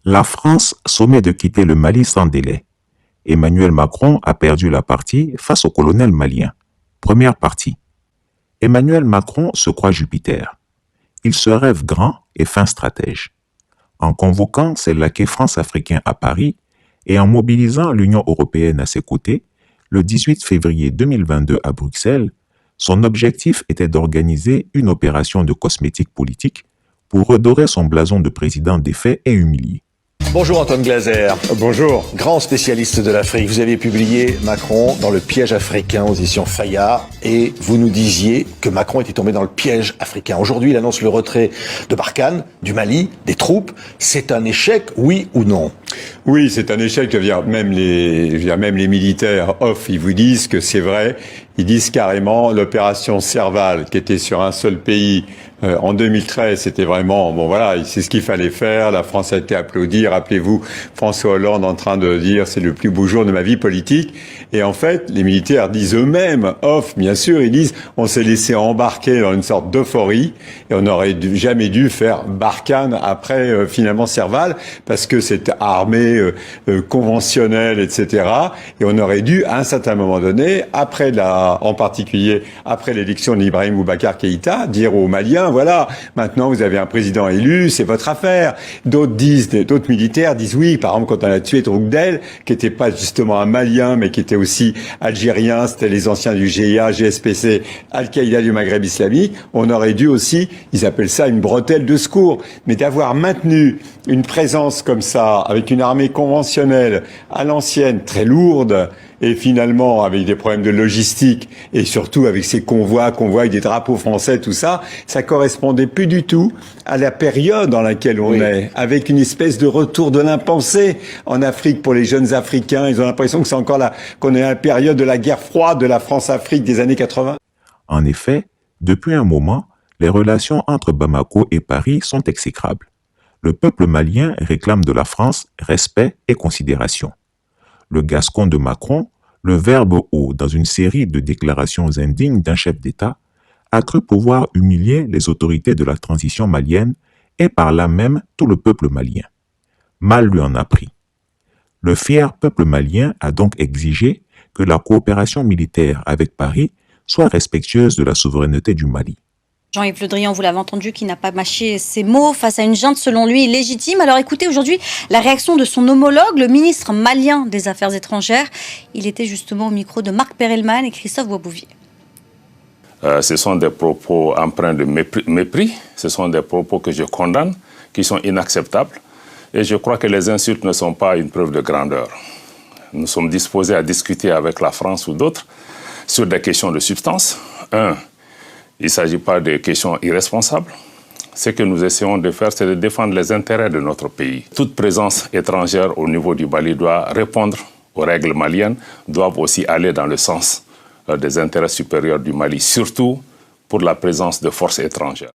La France sommet de quitter le Mali sans délai. Emmanuel Macron a perdu la partie face au colonel malien. Première partie. Emmanuel Macron se croit Jupiter. Il se rêve grand et fin stratège. En convoquant ses laquais France-Africains à Paris et en mobilisant l'Union européenne à ses côtés, le 18 février 2022 à Bruxelles, son objectif était d'organiser une opération de cosmétique politique pour redorer son blason de président défait et humilié. Bonjour Antoine Glaser. Bonjour. Grand spécialiste de l'Afrique. Vous avez publié Macron dans le piège africain aux éditions Fayard et vous nous disiez que Macron était tombé dans le piège africain. Aujourd'hui, il annonce le retrait de Barkhane, du Mali, des troupes. C'est un échec, oui ou non? Oui, c'est un échec. Même les militaires ils vous disent que c'est vrai. Ils disent carrément l'opération Serval, qui était sur un seul pays en 2013, c'était vraiment c'est ce qu'il fallait faire. La France a été applaudie. Rappelez-vous François Hollande en train de dire c'est le plus beau jour de ma vie politique. Et en fait, les militaires disent eux-mêmes, bien sûr, ils disent on s'est laissé embarquer dans une sorte d'euphorie et on n'aurait jamais dû faire Barkhane après finalement Serval parce que c'est armée conventionnelle, etc. Et on aurait dû à un certain moment donné, en particulier après l'élection d'Ibrahim Boubacar Keïta, dire aux Maliens voilà, maintenant vous avez un président élu, c'est votre affaire. D'autres militaires disent oui, par exemple quand on a tué Troukdel, qui était pas justement un Malien, mais qui était aussi algérien, c'était les anciens du GIA, GSPC, Al-Qaïda du Maghreb islamique, on aurait dû aussi, ils appellent ça une bretelle de secours, mais d'avoir maintenu une présence comme ça, avec une armée conventionnelle, à l'ancienne, très lourde, et finalement avec des problèmes de logistique et surtout avec ces convois avec des drapeaux français, tout ça, ça correspondait plus du tout à la période dans laquelle on est, avec une espèce de retour de l'impensé en Afrique pour les jeunes Africains. Ils ont l'impression que c'est encore qu'on est à la période de la guerre froide de la France-Afrique des années 80. En effet, depuis un moment, les relations entre Bamako et Paris sont exécrables. Le peuple malien réclame de la France respect et considération. Le gascon de Macron, le verbe haut dans une série de déclarations indignes d'un chef d'État, a cru pouvoir humilier les autorités de la transition malienne et par là même tout le peuple malien. Mal lui en a pris. Le fier peuple malien a donc exigé que la coopération militaire avec Paris soit respectueuse de la souveraineté du Mali. Jean-Yves Le Drian, vous l'avez entendu, qui n'a pas mâché ses mots face à une junte selon lui légitime. Alors écoutez aujourd'hui la réaction de son homologue, le ministre malien des Affaires étrangères. Il était justement au micro de Marc Perelman et Christophe Boisbouvier. Ce sont des propos empreints de mépris, ce sont des propos que je condamne, qui sont inacceptables. Et je crois que les insultes ne sont pas une preuve de grandeur. Nous sommes disposés à discuter avec la France ou d'autres sur des questions de substance. Il ne s'agit pas de questions irresponsables. Ce que nous essayons de faire, c'est de défendre les intérêts de notre pays. Toute présence étrangère au niveau du Mali doit répondre aux règles maliennes, doivent aussi aller dans le sens des intérêts supérieurs du Mali, surtout pour la présence de forces étrangères.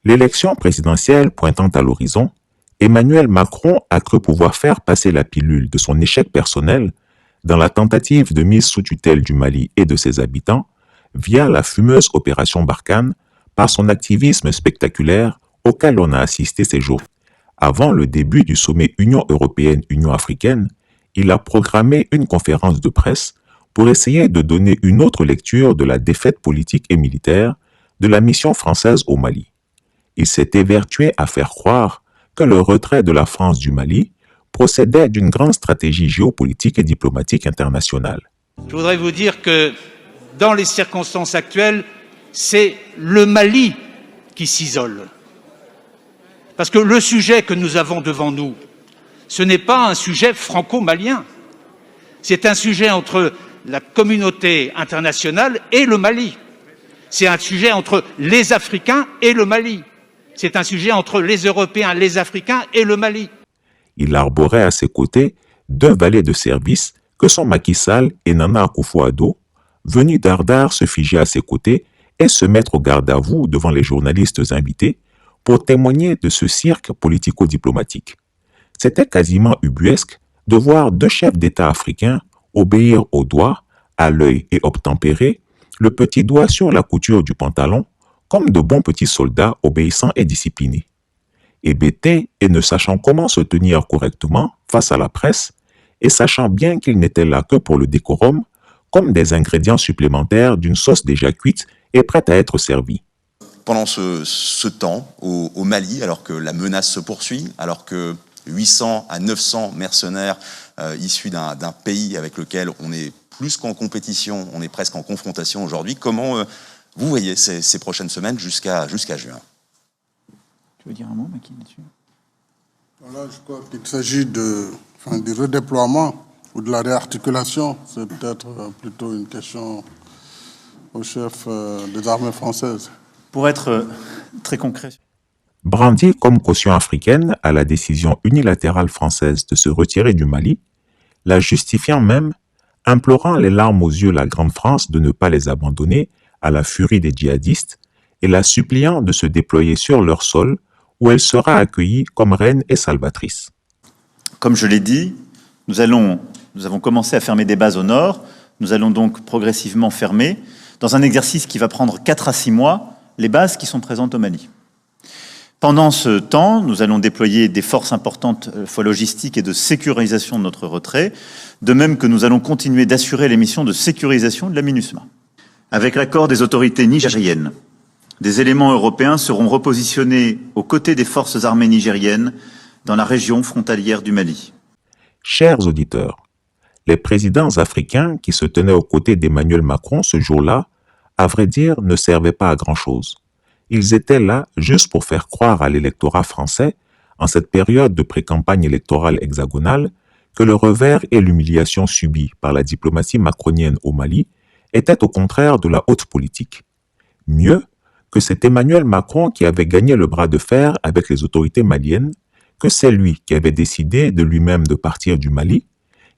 L'élection présidentielle pointant à l'horizon, Emmanuel Macron a cru pouvoir faire passer la pilule de son échec personnel dans la tentative de mise sous tutelle du Mali et de ses habitants via la fumeuse opération Barkhane par son activisme spectaculaire auquel on a assisté ces jours. Avant le début du sommet Union européenne-Union africaine, il a programmé une conférence de presse pour essayer de donner une autre lecture de la défaite politique et militaire de la mission française au Mali. Il s'est évertué à faire croire que le retrait de la France du Mali procédait d'une grande stratégie géopolitique et diplomatique internationale. Je voudrais vous dire que dans les circonstances actuelles, c'est le Mali qui s'isole. Parce que le sujet que nous avons devant nous, ce n'est pas un sujet franco-malien. C'est un sujet entre la communauté internationale et le Mali. C'est un sujet entre les Africains et le Mali. C'est un sujet entre les Européens, les Africains et le Mali. Il arborait à ses côtés deux valets de service que sont Macky Sall et Nana Akufo-Addo, venus d'Ardar se figer à ses côtés et se mettre au garde-à-vous devant les journalistes invités pour témoigner de ce cirque politico-diplomatique. C'était quasiment ubuesque de voir deux chefs d'État africains obéir au doigt, à l'œil et obtempérer, le petit doigt sur la couture du pantalon, comme de bons petits soldats obéissants et disciplinés. Hébété et ne sachant comment se tenir correctement face à la presse, et sachant bien qu'il n'était là que pour le décorum, comme des ingrédients supplémentaires d'une sauce déjà cuite et prête à être servie. Pendant ce temps, au Mali, alors que la menace se poursuit, alors que 800 à 900 mercenaires issus d'un pays avec lequel on est plus qu'en compétition, on est presque en confrontation aujourd'hui, comment vous voyez ces prochaines semaines jusqu'à juin? Tu veux dire un mot, Macky, là-dessus? Voilà, je crois qu'il s'agit du redéploiement ou de la réarticulation. C'est peut-être plutôt une question au chef des armées françaises. Pour être très concret. Brandi comme caution africaine à la décision unilatérale française de se retirer du Mali, la justifiant même, implorant les larmes aux yeux la Grande France de ne pas les abandonner à la furie des djihadistes et la suppliant de se déployer sur leur sol où elle sera accueillie comme reine et salvatrice. Comme je l'ai dit, nous avons commencé à fermer des bases au nord. Nous allons donc progressivement fermer, dans un exercice qui va prendre 4 à 6 mois, les bases qui sont présentes au Mali. Pendant ce temps, nous allons déployer des forces importantes fois logistiques et de sécurisation de notre retrait, de même que nous allons continuer d'assurer les missions de sécurisation de la MINUSMA. Avec l'accord des autorités nigériennes, des éléments européens seront repositionnés aux côtés des forces armées nigériennes dans la région frontalière du Mali. Chers auditeurs, les présidents africains qui se tenaient aux côtés d'Emmanuel Macron ce jour-là, à vrai dire, ne servaient pas à grand-chose. Ils étaient là juste pour faire croire à l'électorat français, en cette période de pré-campagne électorale hexagonale, que le revers et l'humiliation subis par la diplomatie macronienne au Mali étaient au contraire de la haute politique. Mieux, que c'est Emmanuel Macron qui avait gagné le bras de fer avec les autorités maliennes, que c'est lui qui avait décidé de lui-même de partir du Mali,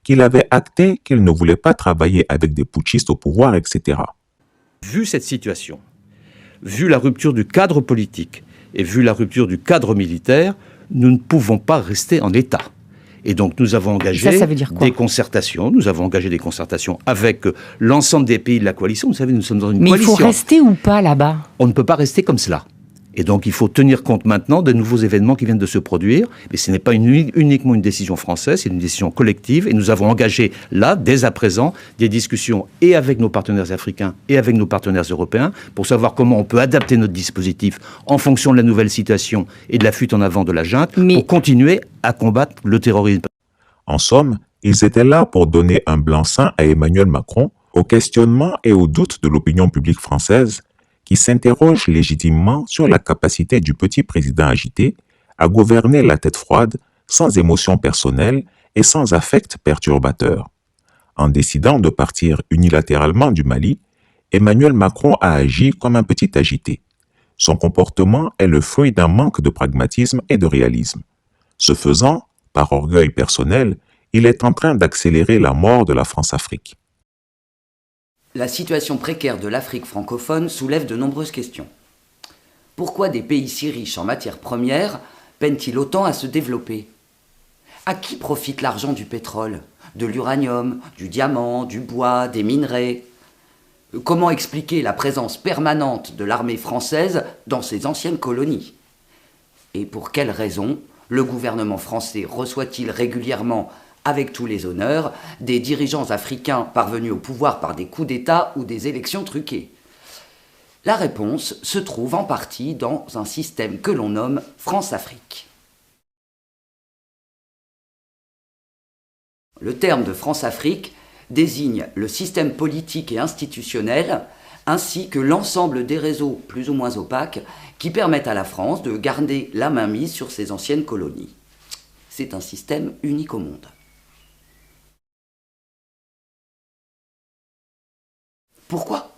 qu'il avait acté qu'il ne voulait pas travailler avec des putschistes au pouvoir, etc. Vu cette situation, vu la rupture du cadre politique et vu la rupture du cadre militaire, nous ne pouvons pas rester en état. Et donc nous avons engagé des concertations. Nous avons engagé des concertations avec l'ensemble des pays de la coalition. Vous savez, nous sommes dans une coalition. Mais il faut rester ou pas là-bas? On ne peut pas rester comme cela. Et donc il faut tenir compte maintenant des nouveaux événements qui viennent de se produire. Mais ce n'est pas uniquement une décision française, c'est une décision collective. Et nous avons engagé là, dès à présent, des discussions et avec nos partenaires africains et avec nos partenaires européens pour savoir comment on peut adapter notre dispositif en fonction de la nouvelle situation et de la fuite en avant de la junte pour continuer à combattre le terrorisme. En somme, ils étaient là pour donner un blanc-seing à Emmanuel Macron aux questionnements et aux doutes de l'opinion publique française qui s'interroge légitimement sur la capacité du petit président agité à gouverner la tête froide, sans émotion personnelle et sans affect perturbateur. En décidant de partir unilatéralement du Mali, Emmanuel Macron a agi comme un petit agité. Son comportement est le fruit d'un manque de pragmatisme et de réalisme. Ce faisant, par orgueil personnel, il est en train d'accélérer la mort de la France-Afrique. La situation précaire de l'Afrique francophone soulève de nombreuses questions. Pourquoi des pays si riches en matières premières peinent-ils autant à se développer? À qui profite l'argent du pétrole, de l'uranium, du diamant, du bois, des minerais? Comment expliquer la présence permanente de l'armée française dans ces anciennes colonies? Et pour quelles raisons le gouvernement français reçoit-il régulièrement, avec tous les honneurs, des dirigeants africains parvenus au pouvoir par des coups d'État ou des élections truquées? La réponse se trouve en partie dans un système que l'on nomme France-Afrique. Le terme de France-Afrique désigne le système politique et institutionnel ainsi que l'ensemble des réseaux plus ou moins opaques qui permettent à la France de garder la mainmise sur ses anciennes colonies. C'est un système unique au monde. Pourquoi?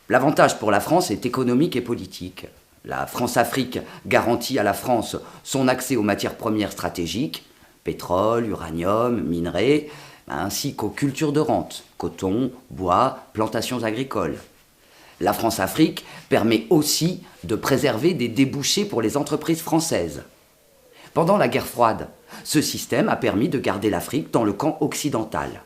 L'avantage pour la France est économique et politique. La France-Afrique garantit à la France son accès aux matières premières stratégiques, pétrole, uranium, minerais, ainsi qu'aux cultures de rente, coton, bois, plantations agricoles. La France-Afrique permet aussi de préserver des débouchés pour les entreprises françaises. Pendant la guerre froide, ce système a permis de garder l'Afrique dans le camp occidental.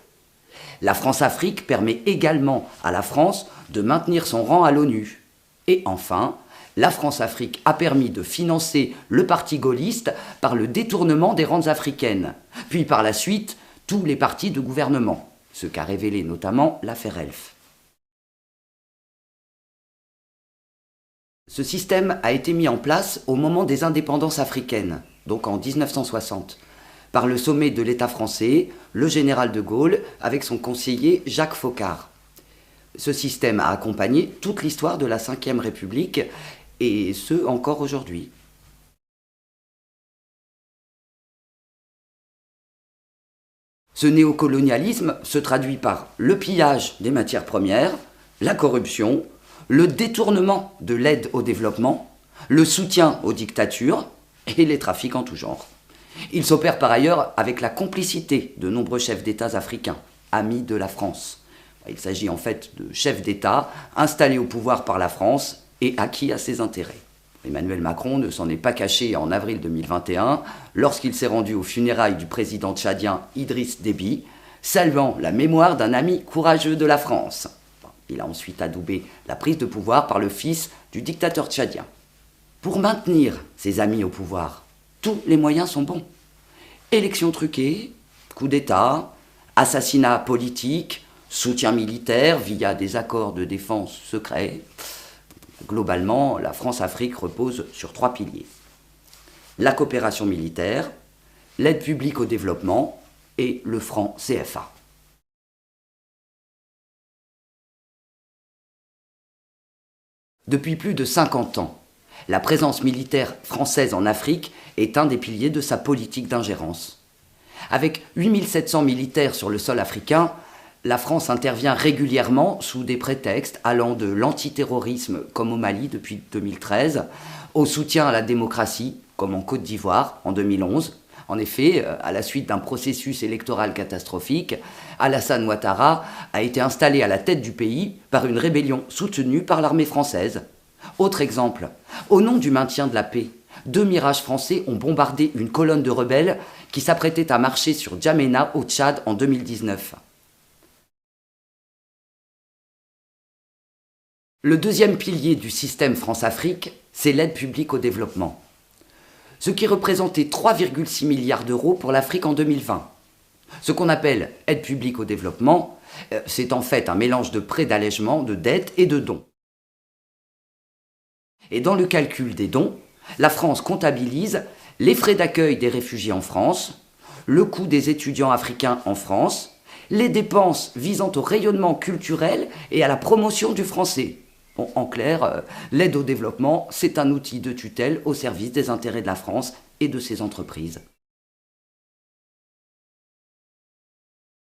La France-Afrique permet également à la France de maintenir son rang à l'ONU. Et enfin, La France-Afrique a permis de financer le parti gaulliste par le détournement des rentes africaines, puis par la suite tous les partis de gouvernement, ce qu'a révélé notamment l'affaire Elf. Ce système a été mis en place au moment des indépendances africaines, donc en 1960, par le sommet de l'État français, le général de Gaulle, avec son conseiller Jacques Foccart. Ce système a accompagné toute l'histoire de la Ve République, et ce encore aujourd'hui. Ce néocolonialisme se traduit par le pillage des matières premières, la corruption, le détournement de l'aide au développement, le soutien aux dictatures et les trafics en tout genre. Il s'opère par ailleurs avec la complicité de nombreux chefs d'État africains, amis de la France. Il s'agit en fait de chefs d'État installés au pouvoir par la France et acquis à ses intérêts. Emmanuel Macron ne s'en est pas caché en avril 2021 lorsqu'il s'est rendu aux funérailles du président tchadien Idriss Déby, saluant la mémoire d'un ami courageux de la France. Il a ensuite adoubé la prise de pouvoir par le fils du dictateur tchadien. Pour maintenir ses amis au pouvoir, tous les moyens sont bons. Élections truquées, coup d'État, assassinat politique, soutien militaire via des accords de défense secrets. Globalement, la France-Afrique repose sur 3 piliers. La coopération militaire, l'aide publique au développement et le franc CFA. Depuis plus de 50 ans, la présence militaire française en Afrique est un des piliers de sa politique d'ingérence. Avec 8700 militaires sur le sol africain, la France intervient régulièrement sous des prétextes allant de l'antiterrorisme, comme au Mali depuis 2013, au soutien à la démocratie, comme en Côte d'Ivoire en 2011. En effet, à la suite d'un processus électoral catastrophique, Alassane Ouattara a été installé à la tête du pays par une rébellion soutenue par l'armée française. Autre exemple, au nom du maintien de la paix, 2 Mirages français ont bombardé une colonne de rebelles qui s'apprêtait à marcher sur N'Djamena au Tchad en 2019. Le deuxième pilier du système France-Afrique, c'est l'aide publique au développement. Ce qui représentait 3,6 milliards d'euros pour l'Afrique en 2020. Ce qu'on appelle aide publique au développement, c'est en fait un mélange de prêts d'allègement, de dettes et de dons. Et dans le calcul des dons, la France comptabilise les frais d'accueil des réfugiés en France, le coût des étudiants africains en France, les dépenses visant au rayonnement culturel et à la promotion du français. Bon, en clair, l'aide au développement, c'est un outil de tutelle au service des intérêts de la France et de ses entreprises.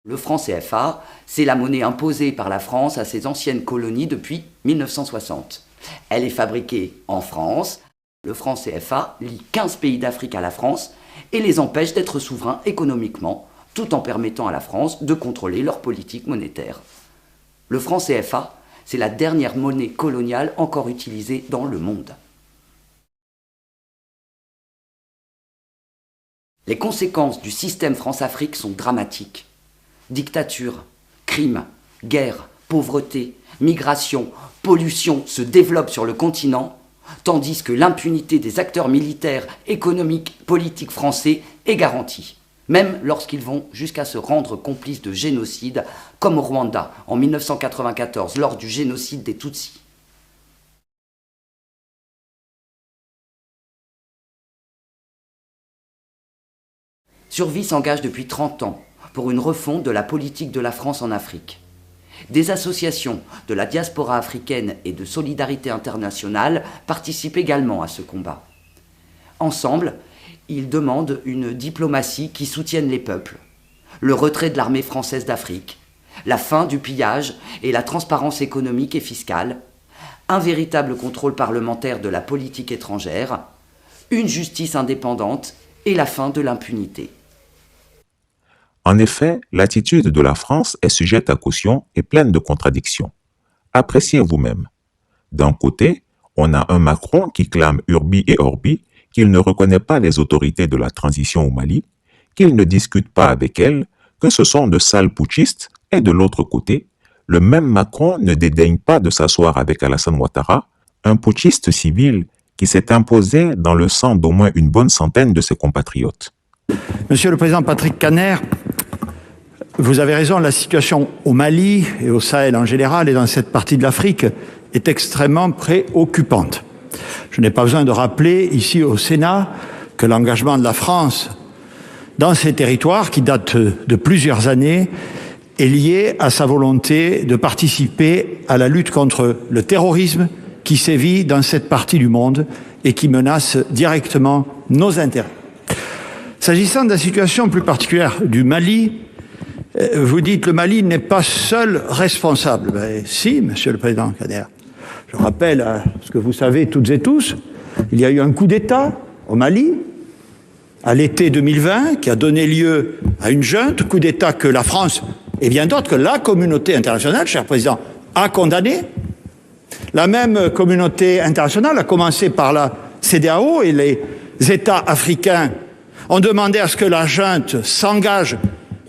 Le franc CFA, c'est la monnaie imposée par la France à ses anciennes colonies depuis 1960. Elle est fabriquée en France. Le franc CFA lie 15 pays d'Afrique à la France et les empêche d'être souverains économiquement, tout en permettant à la France de contrôler leur politique monétaire. Le franc CFA, c'est la dernière monnaie coloniale encore utilisée dans le monde. Les conséquences du système France-Afrique sont dramatiques. Dictature, crimes, guerre, pauvreté, migration, pollution se développent sur le continent, tandis que l'impunité des acteurs militaires, économiques, politiques français est garantie, même lorsqu'ils vont jusqu'à se rendre complices de génocide, comme au Rwanda en 1994 lors du génocide des Tutsis. Survie s'engage depuis 30 ans pour une refonte de la politique de la France en Afrique. Des associations de la diaspora africaine et de solidarité internationale participent également à ce combat. Ensemble, ils demandent une diplomatie qui soutienne les peuples, le retrait de l'armée française d'Afrique, la fin du pillage et la transparence économique et fiscale, un véritable contrôle parlementaire de la politique étrangère, une justice indépendante et la fin de l'impunité. En effet, l'attitude de la France est sujette à caution et pleine de contradictions. Appréciez vous-même. D'un côté, on a un Macron qui clame urbi et orbi qu'il ne reconnaît pas les autorités de la transition au Mali, qu'il ne discute pas avec elles, que ce sont de sales putschistes, et de l'autre côté, le même Macron ne dédaigne pas de s'asseoir avec Alassane Ouattara, Un putschiste civil qui s'est imposé dans le sang d'au moins une bonne centaine de ses compatriotes. Monsieur le Président Patrick Caner, vous avez raison, la situation au Mali et au Sahel en général et dans cette partie de l'Afrique est extrêmement préoccupante. Je n'ai pas besoin de rappeler ici au Sénat que l'engagement de la France dans ces territoires, qui datent de plusieurs années, est lié à sa volonté de participer à la lutte contre le terrorisme qui sévit dans cette partie du monde et qui menace directement nos intérêts. S'agissant de la situation plus particulière du Mali, vous dites le Mali n'est pas seul responsable. Ben, si, Monsieur le Président Caner. Je rappelle à ce que vous savez toutes et tous, il y a eu un coup d'État au Mali à l'été 2020 qui a donné lieu à une junte, coup d'État que la France et bien d'autres, que la communauté internationale, cher Président, a condamné. La même communauté internationale, à commencer par la CEDEAO et les États africains, ont demandé à ce que la junte s'engage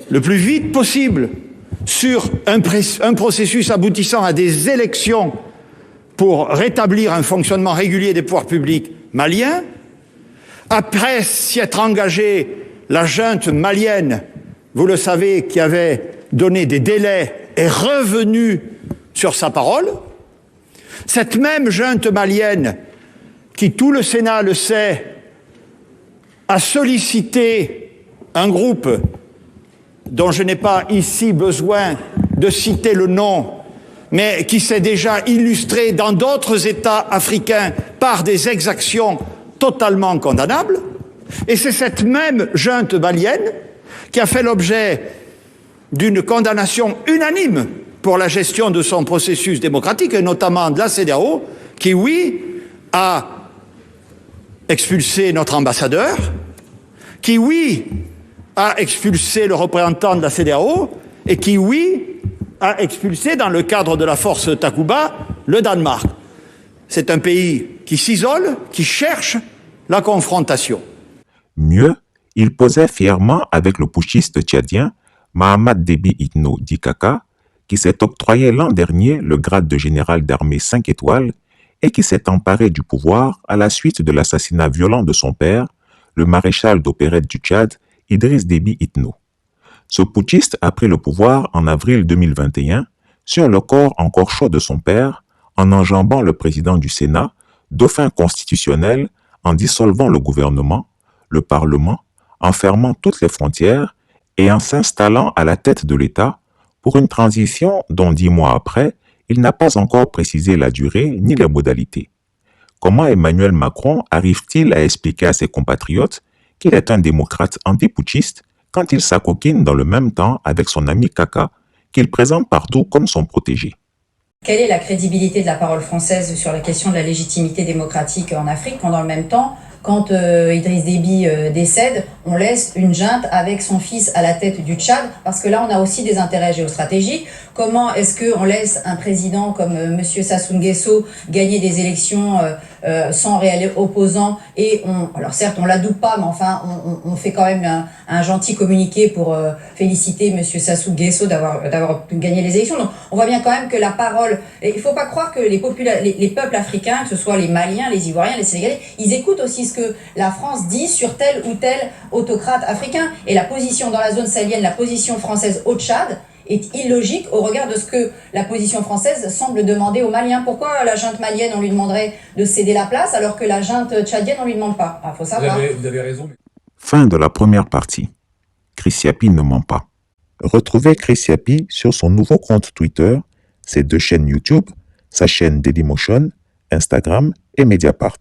le plus vite possible sur un processus aboutissant à des élections pour rétablir un fonctionnement régulier des pouvoirs publics maliens. Après s'y être engagée, la junte malienne, vous le savez, qui avait donné des délais, est revenue sur sa parole. Cette même junte malienne, qui, tout le Sénat le sait, a sollicité un groupe dont je n'ai pas ici besoin de citer le nom, mais qui s'est déjà illustré dans d'autres États africains par des exactions totalement condamnables. Et c'est cette même junte malienne qui a fait l'objet d'une condamnation unanime pour la gestion de son processus démocratique, et notamment de la CEDEAO, qui, oui, a expulsé notre ambassadeur, qui, oui, a expulsé le représentant de la CEDEAO, et qui, oui, a expulsé, dans le cadre de la force Takuba, le Danemark. C'est un pays qui s'isole, qui cherche la confrontation. Mieux, il posait fièrement avec le putschiste tchadien Mahamat Déby Itno Dikaka, qui s'est octroyé l'an dernier le grade de général d'armée 5 étoiles et qui s'est emparé du pouvoir à la suite de l'assassinat violent de son père, le maréchal d'opérette du Tchad, Idriss Déby Itno. Ce putschiste a pris le pouvoir en avril 2021 sur le corps encore chaud de son père, en enjambant le président du Sénat, dauphin constitutionnel, en dissolvant le gouvernement, le Parlement, en fermant toutes les frontières et en s'installant à la tête de l'État pour une transition dont 10 mois après, il n'a pas encore précisé la durée ni les modalités. Comment Emmanuel Macron arrive-t-il à expliquer à ses compatriotes qu'il est un démocrate anti-putschiste quand il s'acoquine dans le même temps avec son ami Kaka, qu'il présente partout comme son protégé? Quelle est la crédibilité de la parole française sur la question de la légitimité démocratique en Afrique quand dans le même temps, quand Idriss Déby décède, on laisse une junte avec son fils à la tête du Tchad, parce que là on a aussi des intérêts géostratégiques. Comment est-ce qu'on laisse un président comme Monsieur Sassou Nguesso gagner des élections sans réel opposant et alors certes on l'adoube pas, mais enfin on fait quand même un gentil communiqué pour féliciter Monsieur Sassou Nguesso d'avoir gagné les élections. Donc on voit bien quand même que la parole, il faut pas croire que les peuples africains, que ce soit les Maliens, les Ivoiriens, les Sénégalais, ils écoutent aussi ce que la France dit sur tel ou tel autocrate africain. Et la position dans la zone sahélienne, la position française au Tchad est illogique au regard de ce que la position française semble demander aux Maliens. Pourquoi la junte malienne, on lui demanderait de céder la place, alors que la junte tchadienne, on lui demande pas? Il faut savoir. Vous avez raison. Fin de la première partie. Chris Yapi ne ment pas. Retrouvez Chris Yapi sur son nouveau compte Twitter, ses 2 chaînes YouTube, sa chaîne Dailymotion, Instagram et Mediapart.